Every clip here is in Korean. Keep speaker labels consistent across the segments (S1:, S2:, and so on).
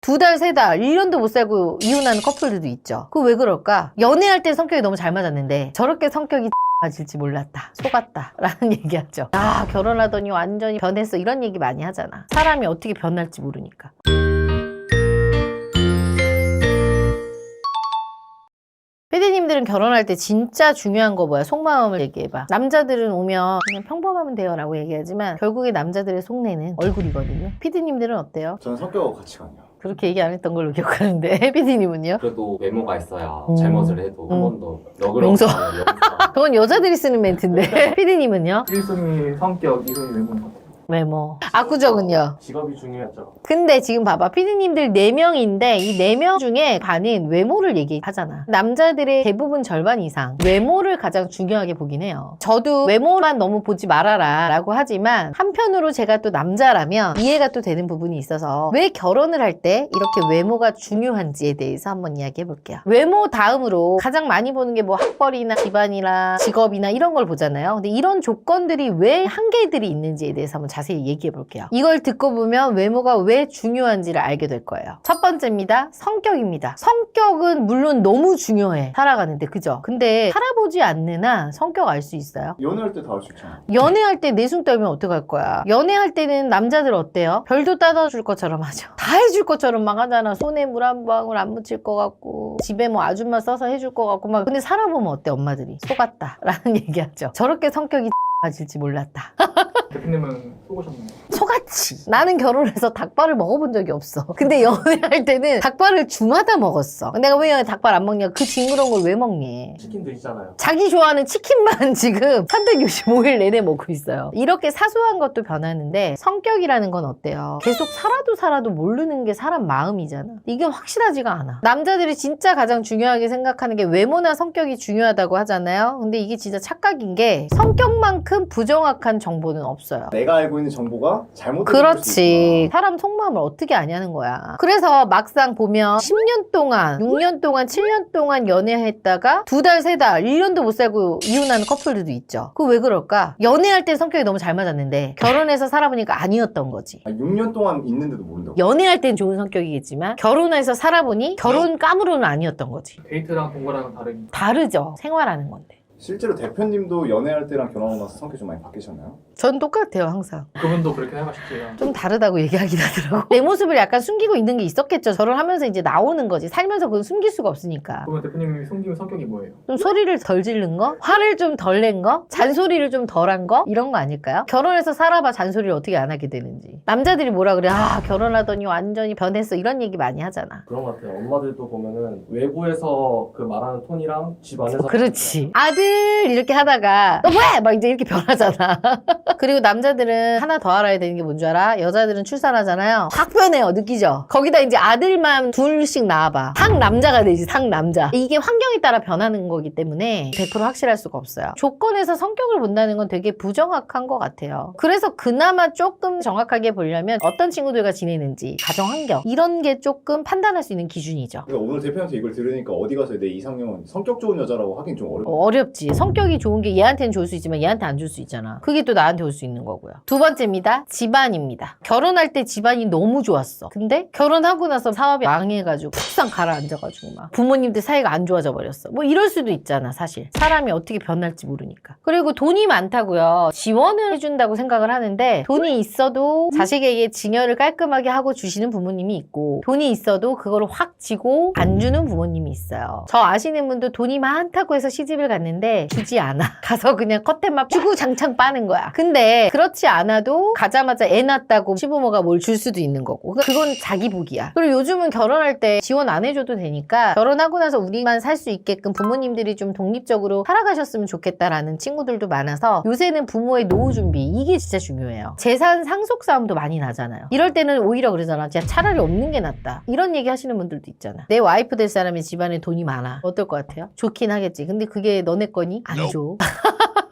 S1: 2달, 3달, 1년도 못 살고 이혼하는 커플들도 있죠. 그거 왜 그럴까? 연애할 때 성격이 너무 잘 맞았는데 저렇게 성격이 맞을지 몰랐다, 속았다 라는 얘기하죠. 아, 결혼하더니 완전히 변했어, 이런 얘기 많이 하잖아. 사람이 어떻게 변할지 모르니까. 피디님들은 결혼할 때 진짜 중요한 거 뭐야? 속마음을 얘기해봐. 남자들은 오면 그냥 평범하면 돼요 라고 얘기하지만 결국에 남자들의 속내는 얼굴이거든요. 피디님들은 어때요?
S2: 저는 성격하고 가치관이요.
S1: 그렇게 얘기 안 했던 걸로 기억하는데 피디님은요?
S3: 그래도 외모가 있어야 잘못을 해도 한 번 더
S1: 용서.
S3: 너그러운
S1: 그건 여자들이 쓰는 멘트인데 피디님은요?
S4: 1순위 성격, 2순위 외모인 것 같아요.
S1: 외모. 압구정은요?
S4: 직업이 중요하죠.
S1: 근데 지금 봐봐, 피디님들 4명인데 이 4명 중에 반은 외모를 얘기하잖아. 남자들의 대부분 절반 이상 외모를 가장 중요하게 보긴 해요. 저도 외모만 너무 보지 말아라 라고 하지만 한편으로 제가 또 남자라면 이해가 또 되는 부분이 있어서 왜 결혼을 할 때 이렇게 외모가 중요한지에 대해서 한번 이야기해 볼게요. 외모 다음으로 가장 많이 보는 게 뭐 학벌이나 집안이나 직업이나 이런 걸 보잖아요. 근데 이런 조건들이 왜 한계들이 있는지에 대해서 한번 자세히 얘기해 볼게요. 이걸 듣고 보면 외모가 왜 중요한지를 알게 될 거예요. 첫 번째입니다. 성격입니다. 성격은 물론 너무 중요해, 살아가는데. 그죠? 근데 살아보지 않는 한 성격 알 수 있어요?
S2: 연애할 때 다 알 수 있잖아.
S1: 연애할 때 내숭 떨면 어떡할 거야? 연애할 때는 남자들 어때요? 별도 따다 줄 것처럼 하죠. 다 해줄 것처럼 막 하잖아. 손에 물 한 방울 안 묻힐 것 같고 집에 뭐 아줌마 써서 해줄 것 같고 막. 근데 살아보면 어때? 엄마들이 속았다 라는 얘기하죠. 저렇게 성격이 맞을지 몰랐다.
S4: 대표님은 쏘고셨나요?
S1: 속았지. 나는 결혼해서 닭발을 먹어본 적이 없어. 근데 연애할 때는 닭발을 주마다 먹었어. 내가 왜 닭발 안 먹냐? 그 징그러운 걸 왜 먹니?
S4: 치킨 드시잖아요.
S1: 자기 좋아하는 치킨만 지금 365일 내내 먹고 있어요. 이렇게 사소한 것도 변하는데 성격이라는 건 어때요? 계속 살아도 모르는 게 사람 마음이잖아. 이게 확실하지가 않아. 남자들이 진짜 가장 중요하게 생각하는 게 외모나 성격이 중요하다고 하잖아요. 근데 이게 진짜 착각인 게 성격만큼 부정확한 정보는 없어요.
S2: 내가 알고 있는 정보가 잘못된
S1: 그렇지. 사람 속마음을 어떻게 아냐는 거야. 그래서 막상 보면 10년 동안, 6년 동안, 7년 동안 연애했다가 2달, 3달, 1년도 못 살고 이혼하는 커플들도 있죠. 그거 왜 그럴까? 연애할 때 성격이 너무 잘 맞았는데 결혼해서 살아보니까 아니었던 거지.
S2: 6년 동안 있는데도 모른다고.
S1: 연애할 땐 좋은 성격이겠지만 결혼해서 살아보니 결혼 까무로는 아니었던 거지.
S4: 데이트랑 본 거랑은 다른.
S1: 다르죠. 생활하는 건데.
S2: 실제로 대표님도 연애할 때랑 결혼하고 나서 성격이 좀 많이 바뀌셨나요?
S1: 전 똑같아요, 항상.
S4: 그분도 그렇게 생각하실게요.
S1: 좀 다르다고 얘기하긴 하더라고. 내 모습을 약간 숨기고 있는 게 있었겠죠. 결혼하면서 이제 나오는 거지. 살면서 그건 숨길 수가 없으니까.
S4: 그러면 대표님이 숨기는 성격이 뭐예요?
S1: 좀 소리를 덜 지른 거? 화를 좀 덜 낸 거? 잔소리를 좀 덜 한 거? 이런 거 아닐까요? 결혼해서 살아봐 잔소리를 어떻게 안 하게 되는지. 남자들이 뭐라 그래? 아, 결혼하더니 완전히 변했어. 이런 얘기 많이 하잖아.
S5: 그런 것 같아요. 엄마들도 보면은 외부에서 그 말하는 톤이랑 집 안에서
S1: 그렇지. 아들 이렇게 하다가 너 뭐해? 막 이제 이렇게 변하잖아. 그리고 남자들은 하나 더 알아야 되는 게 뭔 줄 알아? 여자들은 출산하잖아요. 확 변해요. 느끼죠? 거기다 이제 아들만 둘씩 낳아봐. 상남자가 되지. 상남자. 이게 환경에 따라 변하는 거기 때문에 100% 확실할 수가 없어요. 조건에서 성격을 본다는 건 되게 부정확한 것 같아요. 그래서 그나마 조금 정확하게 보려면 어떤 친구들과 지내는지, 가정 환경 이런 게 조금 판단할 수 있는 기준이죠.
S2: 그러니까 오늘 대표한테 이걸 들으니까 어디 가서 내 이상형은 성격 좋은 여자라고 하긴 좀 어렵고.
S1: 어렵지. 성격이 좋은 게 얘한테는 좋을 수 있지만 얘한테 안 줄 수 있잖아. 그게 또 나한테 올 수 있는 거고요. 두 번째입니다. 집안입니다. 결혼할 때 집안이 너무 좋았어. 근데 결혼하고 나서 사업이 망해가지고 푹상 가라앉아가지고 막 부모님들 사이가 안 좋아져 버렸어. 뭐 이럴 수도 있잖아, 사실. 사람이 어떻게 변할지 모르니까. 그리고 돈이 많다고요. 지원을 해준다고 생각을 하는데 돈이 있어도 자식에게 증여를 깔끔하게 하고 주시는 부모님이 있고 돈이 있어도 그거를 확 쥐고 안 주는 부모님이 있어요. 저 아시는 분도 돈이 많다고 해서 시집을 갔는데 주지 않아. 가서 그냥 컷텐만 주고 장창 빠는 거야. 근데 그렇지 않아도 가자마자 애 낳았다고 시부모가 뭘 줄 수도 있는 거고 그건 자기 복이야. 그리고 요즘은 결혼할 때 지원 안 해줘도 되니까 결혼하고 나서 우리만 살 수 있게끔 부모님들이 좀 독립적으로 살아가셨으면 좋겠다라는 친구들도 많아서 요새는 부모의 노후 준비 이게 진짜 중요해요. 재산 상속 싸움도 많이 나잖아요. 이럴 때는 오히려 그러잖아. 진짜 차라리 없는 게 낫다. 이런 얘기 하시는 분들도 있잖아. 내 와이프 될 사람이 집안에 돈이 많아. 어떨 것 같아요? 좋긴 하겠지. 근데 그게 너네 거니? 안 줘.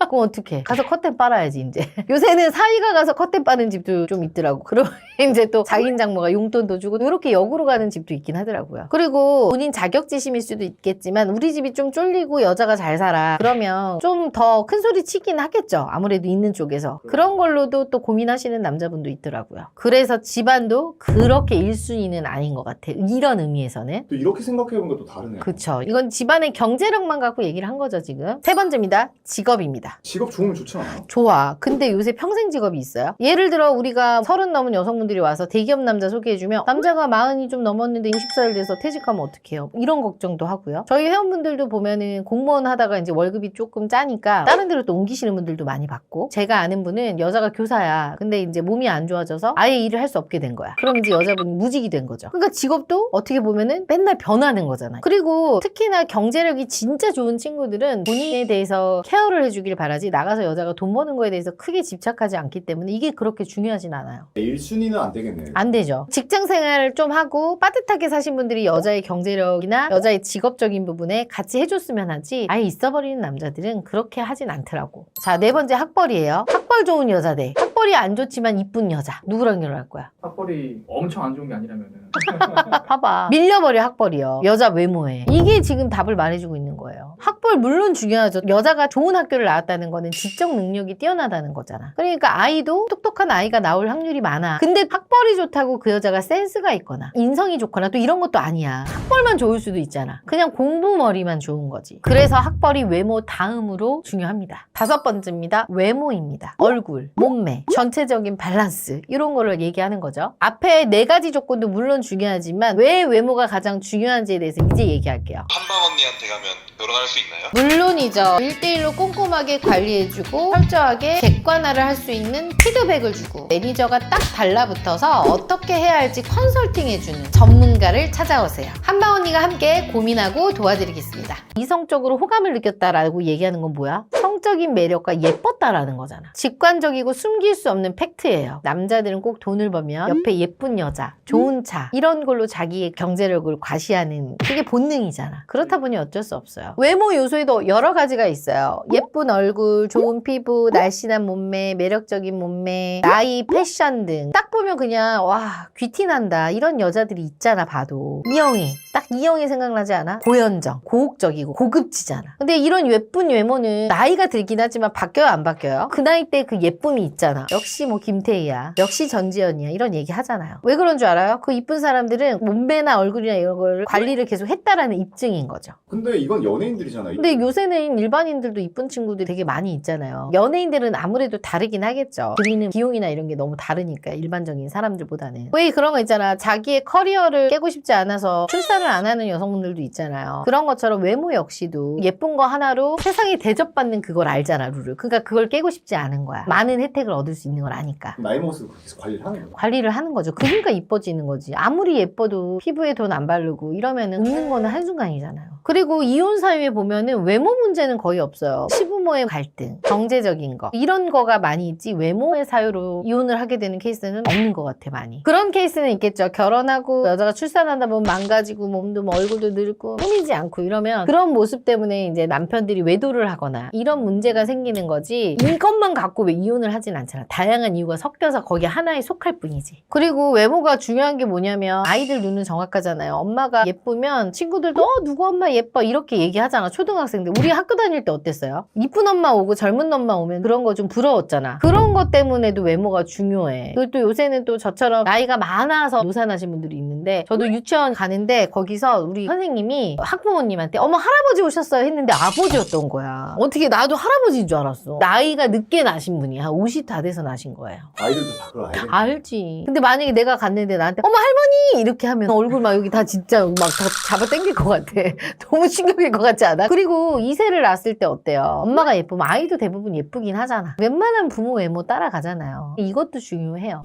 S1: 그럼 어떡해. 가서 커튼 빨아야지 이제. 요새는 사위가 가서 커튼 빠는 집도 좀 있더라고. 그러면 이제 또 자긴 장모가 용돈도 주고 이렇게 역으로 가는 집도 있긴 하더라고요. 그리고 본인 자격지심일 수도 있겠지만 우리 집이 좀 쫄리고 여자가 잘 살아. 그러면 좀 더 큰 소리 치긴 하겠죠. 아무래도 있는 쪽에서. 그런 걸로도 또 고민하시는 남자분도 있더라고요. 그래서 집안도 그렇게 1순위는 아닌 것 같아. 이런 의미에서는.
S2: 또 이렇게 생각해보니까 또 다르네요.
S1: 그쵸. 이건 집안의 경제력만 갖고 얘기를 한 거죠, 지금. 세 번째입니다. 직업입니다.
S2: 직업 좋으면 좋지 않아요?
S1: 좋아. 근데 요새 평생 직업이 있어요? 예를 들어 우리가 30 넘은 여성분들이 와서 대기업 남자 소개해주면 남자가 40이 좀 넘었는데 60살 돼서 퇴직하면 어떡해요? 이런 걱정도 하고요. 저희 회원분들도 보면은 공무원 하다가 이제 월급이 조금 짜니까 다른 데로 또 옮기시는 분들도 많이 봤고, 제가 아는 분은 여자가 교사야. 근데 이제 몸이 안 좋아져서 아예 일을 할 수 없게 된 거야. 그럼 이제 여자분이 무직이 된 거죠. 그러니까 직업도 어떻게 보면은 맨날 변하는 거잖아요. 그리고 특히나 경제력이 진짜 좋은 친구들은 본인에 대해서 케어를 해주길 바라지 나가서 여자가 돈 버는 거에 대해서 크게 집착하지 않기 때문에 이게 그렇게 중요하진 않아요.
S2: 1순위는 안 되겠네요.
S1: 안 되죠. 직장 생활을 좀 하고 빠듯하게 사신 분들이 여자의 경제력이나 여자의 직업적인 부분에 같이 해줬으면 하지 아예 있어버리는 남자들은 그렇게 하진 않더라고. 자, 네 번째 학벌이에요. 학벌 좋은 여자 대 학벌이 안 좋지만 이쁜 여자. 누구랑 결혼할 거야?
S4: 학벌이 엄청 안 좋은 게 아니라면은
S1: 봐봐. 밀려버려 학벌이요. 여자 외모에. 이게 지금 답을 말해주고 있는 거예요. 학벌 물론 중요하죠. 여자가 좋은 학교를 나왔다는 거는 지적 능력이 뛰어나다는 거잖아. 그러니까 아이도 똑똑한 아이가 나올 확률이 많아. 근데 학벌이 좋다고 그 여자가 센스가 있거나 인성이 좋거나 또 이런 것도 아니야. 학벌만 좋을 수도 있잖아. 그냥 공부머리만 좋은 거지. 그래서 학벌이 외모 다음으로 중요합니다. 다섯 번째입니다. 외모입니다. 얼굴, 몸매, 전체적인 밸런스 이런 거를 얘기하는 거죠. 앞에 네 가지 조건도 물론 중요하지만 왜 외모가 가장 중요한지에 대해서 이제 얘기할게요.
S6: 한방 언니한테 가면 결혼할 수 있나요?
S1: 물론이죠. 1대1로 꼼꼼하게 관리해주고 철저하게 객관화를 할 수 있는 피드백을 주고 매니저가 딱 달라붙어서 어떻게 해야 할지 컨설팅해주는 전문가를 찾아오세요. 한방 언니가 함께 고민하고 도와드리겠습니다. 이성적으로 호감을 느꼈다라고 얘기하는 건 뭐야? 성적인 매력과 예뻤다라는 거잖아. 직관적이고 숨길 수 없는 팩트예요. 남자들은 꼭 돈을 벌면 옆에 예쁜 여자, 좋은 차 이런 걸로 자기의 경제력을 과시하는 그게 본능이잖아. 그렇다 보니 어쩔 수 없어요. 외모 요소에도 여러 가지가 있어요. 예쁜 얼굴, 좋은 피부, 날씬한 몸매, 매력적인 몸매, 나이, 패션 등 딱 보면 그냥 와 귀티난다 이런 여자들이 있잖아. 봐도 이영애, 딱 이영애 생각나지 않아? 고현정, 고혹적이고 고급지잖아. 근데 이런 예쁜 외모는 나이가 들긴 하지만 바뀌어요 안 바뀌어요? 그 나이 때 그 예쁨이 있잖아. 역시 뭐 김태희야, 역시 전지현이야 이런 얘기 하잖아요. 왜 그런 줄 알아요? 그 이쁜 사람들은 몸매나 얼굴이나 이런 걸 관리를 계속 했다라는 입증인 거죠.
S2: 근데 이건 연예인들이잖아요.
S1: 근데 요새는 일반인들도 이쁜 친구들이 되게 많이 있잖아요. 연예인들은 아무래도 다르긴 하겠죠. 드리는 비용이나 이런 게 너무 다르니까 일반적인 사람들보다는. 왜 그런 거 있잖아. 자기의 커리어를 깨고 싶지 않아서 출산을 안 하는 여성분들도 있잖아요. 그런 것처럼 외모 역시도 예쁜 거 하나로 세상에 대접받는 그걸 알잖아, 룰을. 그러니까 그걸 깨고 싶지 않은 거야. 많은 혜택을 얻을 수 있는 걸 아니까.
S2: 나이 먹을수록 그렇게 관리를 하는 거예요.
S1: 관리를 하는 거죠. 그러니까 이뻐지는 거지. 아무리 예뻐도 피부에 돈 안 바르고 이러면은 웃는 거는 한순간이잖아요. 그리고 이혼 사유에 보면은 외모 문제는 거의 없어요. 시부모의 갈등, 경제적인 거 이런 거가 많이 있지 외모의 사유로 이혼을 하게 되는 케이스는 없는 것 같아 많이. 그런 케이스는 있겠죠. 결혼하고 여자가 출산하다 보면 망가지고 몸도 뭐 얼굴도 늙고 꾸미지 않고 이러면 그런 모습 때문에 이제 남편들이 외도를 하거나 이런 문제가 생기는 거지 이것만 갖고 왜 이혼을 하진 않잖아. 다양한 이유가 섞여서 거기 하나에 속할 뿐이지. 그리고 외모가 중요한 게 뭐냐면 아이들 눈은 정확하잖아요. 엄마가 예쁘면 친구들도 누구 엄마 예뻐 이렇게 얘기하잖아. 초등학생들. 우리 학교 다닐 때 어땠어요? 이쁜 엄마 오고 젊은 엄마 오면 그런 거 좀 부러웠잖아. 그런 것 때문에도 외모가 중요해. 그리고 또 요새는 또 저처럼 나이가 많아서 노산하신 분들이 있는데 저도 유치원 가는데 거기서 우리 선생님이 학부모님한테 어머 할아버지 오셨어요 했는데 아버지였던 거야. 어떻게 나도 할아버지인 줄 알았어. 나이가 늦게 나신 분이 한 50 다 돼서 나신 거예요.
S2: 아이들도 다 그걸 알겠네.
S1: 알지. 근데 만약에 내가 갔는데 나한테 어머 할머니 이렇게 하면 얼굴 막 여기 다 진짜 막 다 잡아 당길 것 같아. 너무 충격일 것 같지 않아? 그리고 2세를 낳았을 때 어때요? 엄마가 예쁘면 아이도 대부분 예쁘긴 하잖아. 웬만한 부모 외모 따라가잖아요. 이것도 중요해요.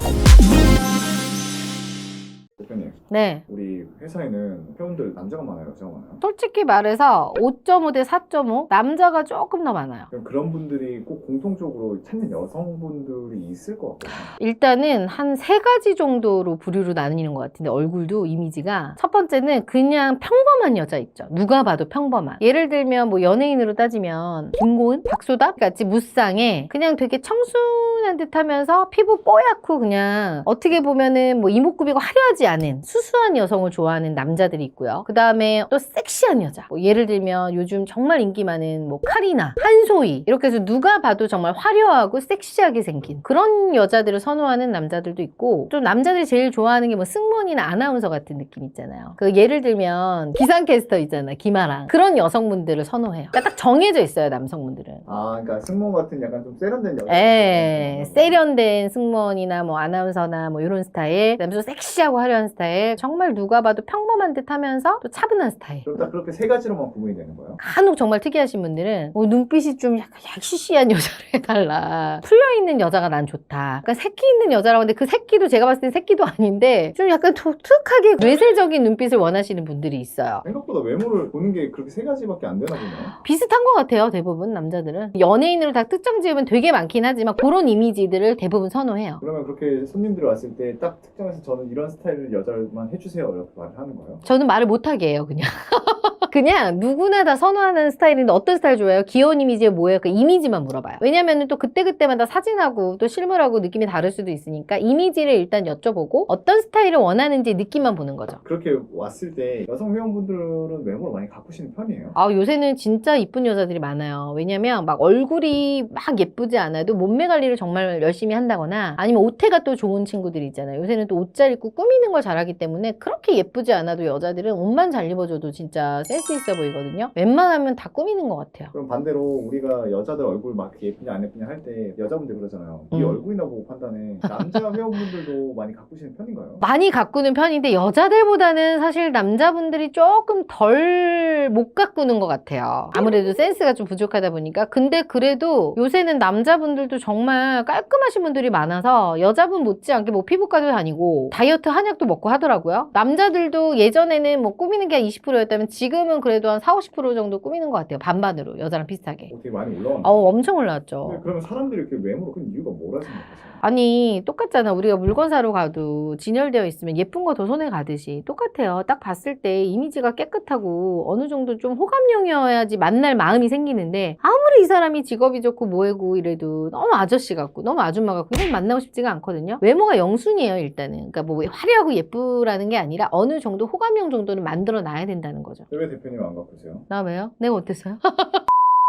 S2: 대표님,
S1: 네.
S2: 우리 회사에는 회원들 남자가 많아요, 여자가 많아요?
S1: 솔직히 말해서 5.5 대 4.5 남자가 조금 더 많아요.
S2: 그럼 그런 분들이 꼭 공통적으로 찾는 여성분들이 있을 것 같아요.
S1: 일단은 한 3가지 정도로 부류로 나뉘는 것 같은데 얼굴도 이미지가 첫 번째는 그냥 평범한 여자 있죠. 누가 봐도 평범한. 예를 들면 뭐 연예인으로 따지면 김고은, 박소담 같이 무쌍에 그냥 되게 청순한 듯 하면서 피부 뽀얗고 그냥 어떻게 보면은 뭐 이목구비가 화려하지 않은 수수한 여성을 좋아하는 남자들이 있고요. 그 다음에 또 섹시한 여자. 뭐 예를 들면 요즘 정말 인기 많은 뭐 카리나, 한소희 이렇게 해서 누가 봐도 정말 화려하고 섹시하게 생긴 그런 여자들을 선호하는 남자들도 있고 좀 남자들이 제일 좋아하는 게 뭐 승무원이나 아나운서 같은 느낌 있잖아요. 그 예를 들면 기상캐스터 있잖아, 김아랑. 그런 여성분들을 선호해요. 그러니까 딱 정해져 있어요, 남성분들은.
S2: 아, 그러니까 승무원 같은 약간 좀 세련된 여자.
S1: 예, 세련된 승무원이나 뭐 아나운서나 뭐 이런 스타일, 그다음에 또 섹시하고 화려한 스타일, 정말 누가 봐도 평범한 듯 하면서 또 차분한 스타일.
S2: 그럼 딱 그렇게 세 가지로만 구분이 되는 거예요?
S1: 간혹 정말 특이하신 분들은 뭐 눈빛이 좀 약간 얄시시한 여자를 해달라. 풀려있는 여자가 난 좋다. 그러니까 새끼 있는 여자라고 하는데 그 새끼도 제가 봤을 땐 새끼도 아닌데 좀 약간 독특하게 뇌세적인 눈빛을 원하시는 분들이 있어요.
S2: 생각보다 외모를 보는 게 그렇게 세 가지밖에 안 되나 보네요.
S1: 비슷한 것 같아요, 대부분 남자들은. 연예인으로 다 특정 지으면 되게 많긴 하지만 그런 이미지들을 대부분 선호해요.
S2: 그러면 그렇게 손님들이 왔을 때 딱 특정해서 저는 이런 스타일을 여자만 해주세요 이렇게 말을 하는 거예요?
S1: 저는 말을 못하게 해요, 그냥. 그냥 누구나 다 선호하는 스타일인데 어떤 스타일 좋아해요? 귀여운 이미지에 뭐예요? 그 이미지만 물어봐요. 왜냐면은 또 그때그때마다 사진하고 또 실물하고 느낌이 다를 수도 있으니까 이미지를 일단 여쭤보고 어떤 스타일을 원하는지 느낌만 보는 거죠.
S2: 그렇게 왔을 때 여성 회원분들은 외모를 많이 가꾸시는 편이에요?
S1: 아, 요새는 진짜 이쁜 여자들이 많아요. 왜냐면 막 얼굴이 막 예쁘지 않아도 몸매 관리를 정말 열심히 한다거나 아니면 옷태가 또 좋은 친구들이 있잖아요. 요새는 또 옷 잘 입고 꾸미는 걸 잘하기 때문에 그렇게 예쁘지 않아도 여자들은 옷만 잘 입어줘도 진짜 센스 있어 보이거든요. 웬만하면 다 꾸미는 것 같아요.
S2: 그럼 반대로 우리가 여자들 얼굴 막 예쁘냐 안 예쁘냐 할 때 여자분들 그러잖아요. 이 얼굴이나 보고 판단해. 남자 회원분들도 많이 가꾸시는 편인가요?
S1: 많이 가꾸는 편인데 여자들보다는 사실 남자분들이 조금 덜 못 가꾸는 것 같아요. 아무래도 센스가 좀 부족하다 보니까. 근데 그래도 요새는 남자분들도 정말 깔끔하신 분들이 많아서 여자분 못지않게 뭐 피부과도 다니고 다이어트 한약도 먹고 하더라고요. 남자들도 예전에는 뭐 꾸미는 게 한 20%였다면 지금은 그래도 한 40-50% 정도 꾸미는 것 같아요. 반반으로 여자랑 비슷하게.
S2: 되게 많이 올라왔네.
S1: 엄청 올라왔죠.
S2: 근데 그러면 사람들이 이렇게 외모로 큰 이유가 뭐라 생각하세요?
S1: 아니 똑같잖아. 우리가 물건 사러 가도 진열되어 있으면 예쁜 거 더 손에 가듯이 똑같아요. 딱 봤을 때 이미지가 깨끗하고 어느 정도 좀 호감형이어야지 만날 마음이 생기는데 아무리 이 사람이 직업이 좋고 뭐해고 이래도 너무 아저씨 같고 너무 아줌마 같고 이런 만나고 싶지가 않거든요. 외모가 영순이에요, 일단은. 그러니까 뭐 화려하고 예쁘라는 게 아니라 어느 정도 호감형 정도는 만들어 놔야 된다는 거죠.
S2: 왜 대표님 안 가꾸세요?
S1: 나 왜요? 내가 어땠어요?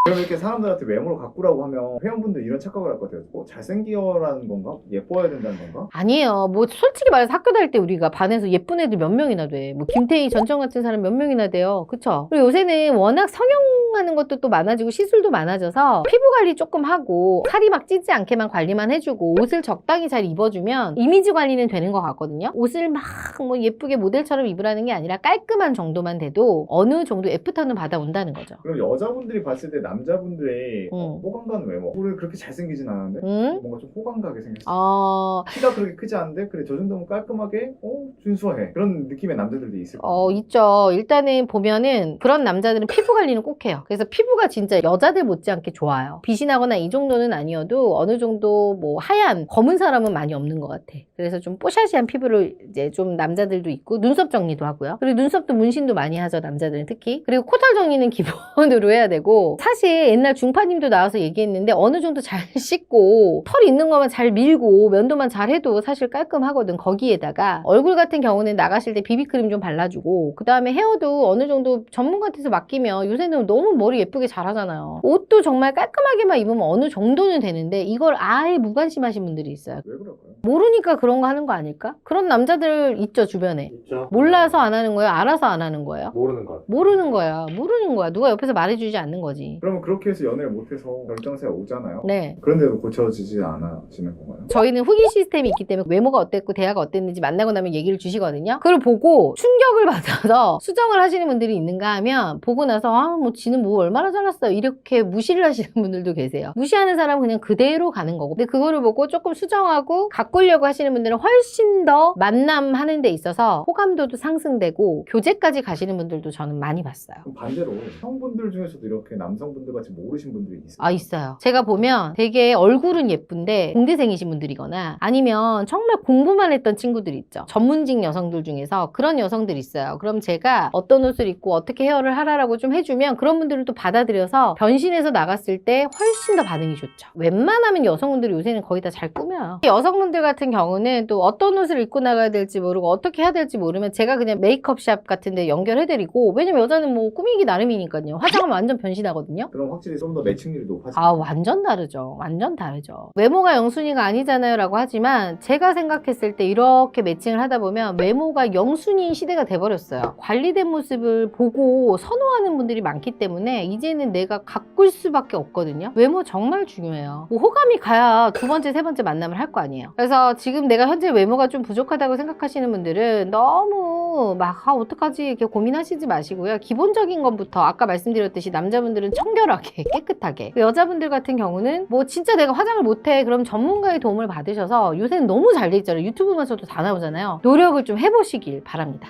S2: 그럼 이렇게 사람들한테 외모를 가꾸라고 하면 회원분들 이런 착각을 할 것 같아요. 뭐 잘생겨라는 건가? 예뻐야 된다는 건가?
S1: 아니에요. 뭐 솔직히 말해서 학교 다닐 때 우리가 반에서 예쁜 애들 몇 명이나 돼. 뭐 김태희, 전청 같은 사람 몇 명이나 돼요. 그쵸? 그리고 요새는 워낙 성형하는 것도 또 많아지고 시술도 많아져서 피부 관리 조금 하고 살이 막 찌지 않게만 관리만 해주고 옷을 적당히 잘 입어주면 이미지 관리는 되는 것 같거든요. 옷을 막 뭐 예쁘게 모델처럼 입으라는 게 아니라 깔끔한 정도만 돼도 어느 정도 애프터는 받아온다는 거죠.
S2: 그럼 여자분들이 봤을 때 남자분들의 호감 가는 외모. 우리 그렇게 잘생기진 않았는데 뭔가 좀 호감 가게 생겼어. 키가 그렇게 크지 않은데 그래 저 정도면 깔끔하게 준수해. 그런 느낌의 남자들도 있을 거예요.
S1: 있죠. 일단은 보면은 그런 남자들은 피부 관리는 꼭 해요. 그래서 피부가 진짜 여자들 못지않게 좋아요. 빛이 나거나 이 정도는 아니어도 어느 정도 뭐 하얀 검은 사람은 많이 없는 것 같아. 그래서 좀 뽀샤시한 피부를 이제 좀 남자들도 있고 눈썹 정리도 하고요. 그리고 눈썹도 문신도 많이 하죠, 남자들은 특히. 그리고 코털 정리는 기본으로 해야 되고 사실 옛날 중파님도 나와서 얘기했는데 어느 정도 잘 씻고 털 있는 것만 잘 밀고 면도만 잘 해도 사실 깔끔하거든. 거기에다가 얼굴 같은 경우는 나가실 때 비비크림 좀 발라주고 그 다음에 헤어도 어느 정도 전문가한테서 맡기면 요새는 너무 머리 예쁘게 잘 하잖아요. 옷도 정말 깔끔하게만 입으면 어느 정도는 되는데 이걸 아예 무관심하신 분들이 있어요.
S2: 왜 그럴까요?
S1: 모르니까 그런 거 하는 거 아닐까? 그런 남자들 있죠, 주변에.
S5: 있죠.
S1: 몰라서 안 하는 거예요? 알아서 안 하는 거예요?
S5: 모르는 것.
S1: 모르는 거야. 모르는 거야. 누가 옆에서 말해주지 않는 거지.
S2: 그럼 그러면 그렇게 해서 연애를 못해서 결정사에 오잖아요.
S1: 네.
S2: 그런데도 고쳐지지 않아지는 건가요?
S1: 저희는 후기 시스템이 있기 때문에 외모가 어땠고 대화가 어땠는지 만나고 나면 얘기를 주시거든요. 그걸 보고 충격을 받아서 수정을 하시는 분들이 있는가 하면 보고 나서 뭐 지는 뭐 얼마나 잘났어요 이렇게 무시를 하시는 분들도 계세요. 무시하는 사람은 그냥 그대로 가는 거고, 근데 그거를 보고 조금 수정하고 가꾸려고 하시는 분들은 훨씬 더 만남하는 데 있어서 호감도도 상승되고 교제까지 가시는 분들도 저는 많이 봤어요.
S2: 그럼 반대로 성분들 중에서도 이렇게 남성분들 같이 모르신 분들이 있어요?
S1: 아, 있어요. 제가 보면 되게 얼굴은 예쁜데 공대생이신 분들이거나 아니면 정말 공부만 했던 친구들 있죠. 전문직 여성들 중에서 그런 여성들이 있어요. 그럼 제가 어떤 옷을 입고 어떻게 헤어를 하라라고 좀 해주면 그런 분들을 또 받아들여서 변신해서 나갔을 때 훨씬 더 반응이 좋죠. 웬만하면 여성분들이 요새는 거의 다 잘 꾸며요. 여성분들 같은 경우는 또 어떤 옷을 입고 나가야 될지 모르고 어떻게 해야 될지 모르면 제가 그냥 메이크업샵 같은 데 연결해드리고, 왜냐면 여자는 뭐 꾸미기 나름이니까요. 화장하면 완전 변신하거든요.
S2: 그럼 확실히 좀 더 매칭률이 높아지죠.
S1: 아, 완전 다르죠. 완전 다르죠. 외모가 영순위가 아니잖아요 라고 하지만 제가 생각했을 때 이렇게 매칭을 하다 보면 외모가 영순위인 시대가 돼버렸어요. 관리된 모습을 보고 선호하는 분들이 많기 때문에 이제는 내가 가꿀 수밖에 없거든요. 외모 정말 중요해요. 뭐 호감이 가야 두 번째, 세 번째 만남을 할 거 아니에요. 그래서 지금 내가 현재 외모가 좀 부족하다고 생각하시는 분들은 너무 막 어떡하지 이렇게 고민하시지 마시고요. 기본적인 것부터 아까 말씀드렸듯이 남자분들은 청결하게 깨끗하게, 여자분들 같은 경우는 뭐 진짜 내가 화장을 못해 그럼 전문가의 도움을 받으셔서 요새는 너무 잘 돼 있잖아요. 유튜브만 쳐도 다 나오잖아요. 노력을 좀 해보시길 바랍니다.